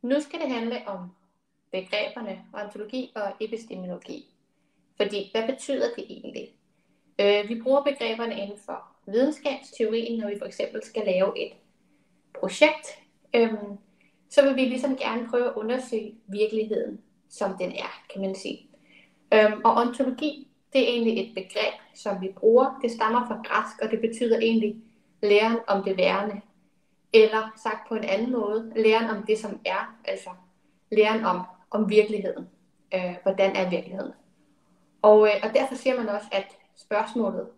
Nu skal det handle om begreberne ontologi og epistemologi. Fordi, hvad betyder det egentlig? Vi bruger begreberne inden for videnskabsteorien, når vi for eksempel skal lave et projekt. Så vil vi ligesom gerne prøve at undersøge virkeligheden, som den er, kan man sige. Og ontologi, det er egentlig et begreb, som vi bruger. Det stammer fra græsk, og det betyder egentlig læren om det værende. Eller sagt på en anden måde, læren om det, som er, altså læren om virkeligheden. Hvordan er virkeligheden? Og derfor siger man også, at spørgsmålet,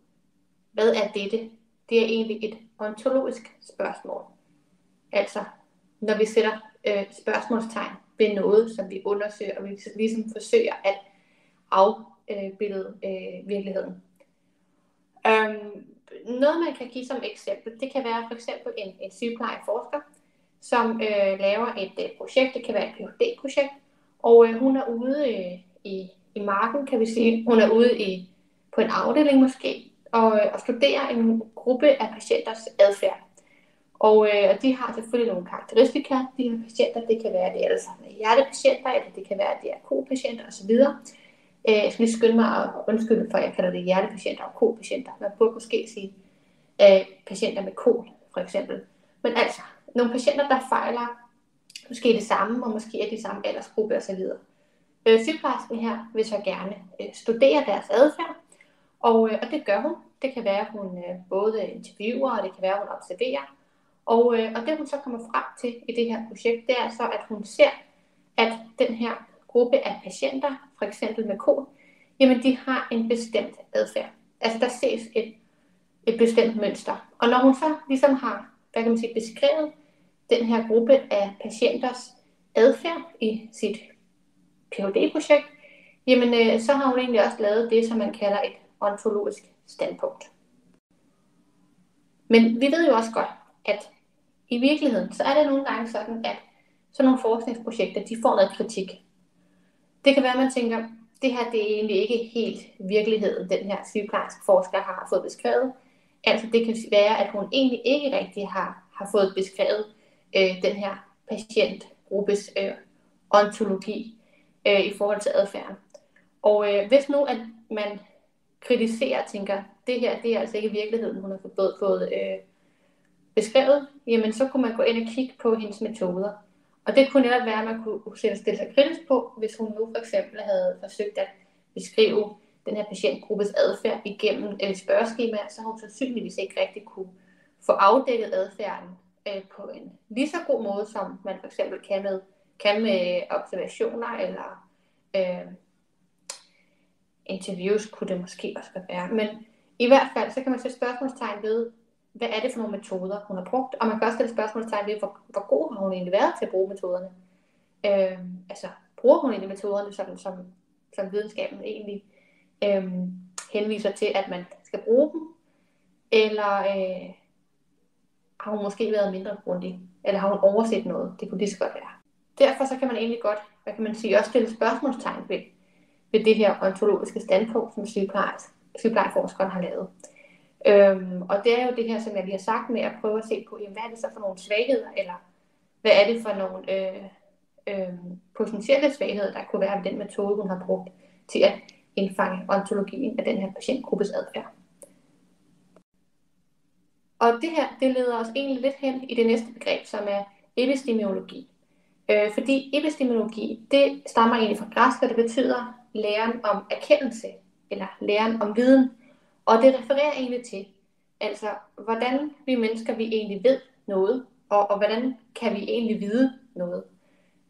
hvad er dette? Det er egentlig et ontologisk spørgsmål. Altså, når vi sætter spørgsmålstegn ved noget, som vi undersøger, og vi ligesom forsøger at afbillede virkeligheden. Noget man kan give som eksempel, det kan være for eksempel en sygeplejeforsker, som laver et projekt, det kan være et Ph.D.-projekt, og hun er ude i marken, kan vi sige. Hun er ude på en afdeling måske, og studerer en gruppe af patienters adfærd. Og de har selvfølgelig nogle karakteristika, de her patienter. Det kan være, at det er alle sammen hjertepatienter, eller det kan være, at det er KOL-patienter osv. Jeg skal lige skynde mig at undskylde for, at jeg kalder det hjertepatienter og KOL-patienter. Man burde måske sige patienter med KOL, for eksempel. Men altså, nogle patienter, der fejler måske det samme, og måske er de samme aldersgruppe osv. Sygeplejersken her vil så gerne studere deres adfærd, og det gør hun. Det kan være, at hun både interviewer, og det kan være, at hun observerer. Og det hun så kommer frem til i det her projekt, det er så, at hun ser, at den her gruppe af patienter, for eksempel med KOL, jamen de har en bestemt adfærd. Altså der ses et bestemt mønster. Og når hun så ligesom har, hvad kan man sige, beskrevet den her gruppe af patienters adfærd i sit Ph.D.-projekt, jamen så har hun egentlig også lavet det, som man kalder et ontologisk standpunkt. Men vi ved jo også godt, at i virkeligheden, så er det nogle gange sådan, at sådan nogle forskningsprojekter, de får noget kritik. Det kan være, at man tænker, det her det er egentlig ikke helt virkeligheden, den her sygeplejerske forsker har fået beskrevet. Altså det kan være, at hun egentlig ikke rigtig har fået beskrevet den her patientgruppes ontologi i forhold til adfærden. Og hvis nu, at man kritiserer og tænker, det her det er altså ikke virkeligheden, hun har fået beskrevet, jamen så kunne man gå ind og kigge på hendes metoder. Og det kunne netop være, at man kunne stille sig kritisk på, hvis hun nu for eksempel havde forsøgt at beskrive den her patientgruppes adfærd igennem spørgeskemaer, så har hun sandsynligvis ikke rigtig kunne få afdækket adfærden på en lige så god måde, som man for eksempel kan med observationer eller interviews, kunne det måske også være. Men i hvert fald, så kan man sætte spørgsmålstegn ved, hvad er det for nogle metoder, hun har brugt, og man kan også stille spørgsmålstegn ved, hvor god har hun egentlig været til at bruge metoderne. Altså, bruger hun egentlig metoderne, sådan som videnskaben egentlig henviser til, at man skal bruge dem, eller har hun måske været mindre grundig, eller har hun overset noget, det kunne lige så godt være. Derfor så kan man egentlig godt, hvad kan man sige, også stille spørgsmålstegn ved det her ontologiske standpunkt, som sygeplejeforskeren har lavet. Og det er jo det her, som jeg lige har sagt, med at prøve at se på, jamen, hvad er det så for nogle svagheder, eller hvad er det for nogle potentielle svagheder, der kunne være med den metode, hun har brugt til at indfange ontologien af den her patientgruppes adfærd. Og det her, det leder os egentlig lidt hen i det næste begreb, som er epistemologi. Fordi epistemologi, det stammer egentlig fra græsk, og det betyder læren om erkendelse, eller læren om viden. Og det refererer egentlig til, altså hvordan vi mennesker vi egentlig ved noget, og hvordan kan vi egentlig vide noget.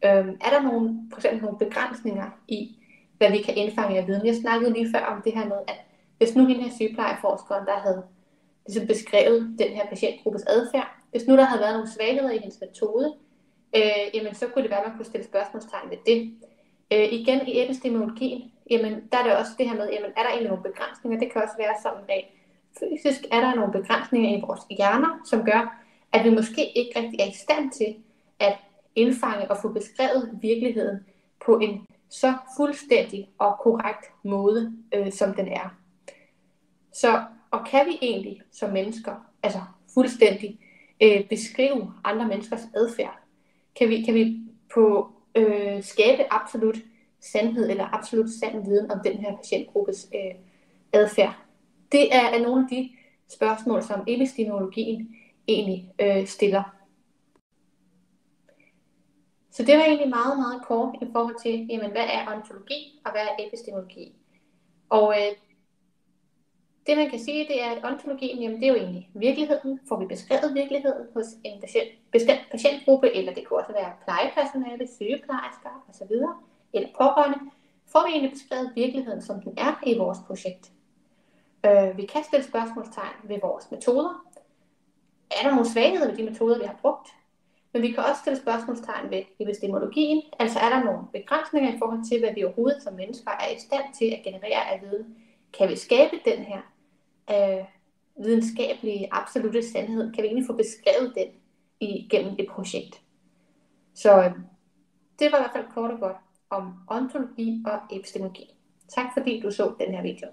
Er der for eksempel nogle begrænsninger i, hvad vi kan indfange af viden? Jeg snakkede lige før om det her med, at hvis nu den her sygeplejeforskeren, der havde ligesom beskrevet den her patientgruppes adfærd, hvis nu der havde været nogle svagheder i hendes metode, jamen så kunne det være, at man kunne stille spørgsmålstegn ved det. Igen i epistemologien, jamen der er det også det her med, jamen er der egentlig nogle begrænsninger? Det kan også være sådan rent fysisk, er der nogle begrænsninger i vores hjerner, som gør, at vi måske ikke rigtig er i stand til at indfange og få beskrevet virkeligheden på en så fuldstændig og korrekt måde, som den er. Så, og kan vi egentlig som mennesker, altså fuldstændig beskrive andre menneskers adfærd? Kan vi på skabe absolut sandhed eller absolut sand viden om den her patientgruppes adfærd. Det er nogle af de spørgsmål, som epistemologien egentlig stiller. Så det var egentlig meget, meget kort i forhold til, jamen, hvad er ontologi og hvad er epistemologi. Og det man kan sige, det er, at ontologien, jamen, det er jo egentlig virkeligheden. Får vi beskrevet virkeligheden hos en bestemt patientgruppe, eller det kunne også være plejepersonale, sygeplejersker osv., eller pårørende, får vi egentlig beskrevet virkeligheden, som den er i vores projekt. Vi kan stille spørgsmålstegn ved vores metoder. Er der nogle svagheder ved de metoder, vi har brugt? Men vi kan også stille spørgsmålstegn ved epistemologien, altså er der nogle begrænsninger i forhold til, hvad vi overhovedet som mennesker er i stand til at generere af viden. Kan vi skabe den her videnskabelige absolute sandhed? Kan vi egentlig få beskrevet den igennem et projekt? Så det var i hvert fald kort og godt om ontologi og epistemologi. Tak fordi du så den her video.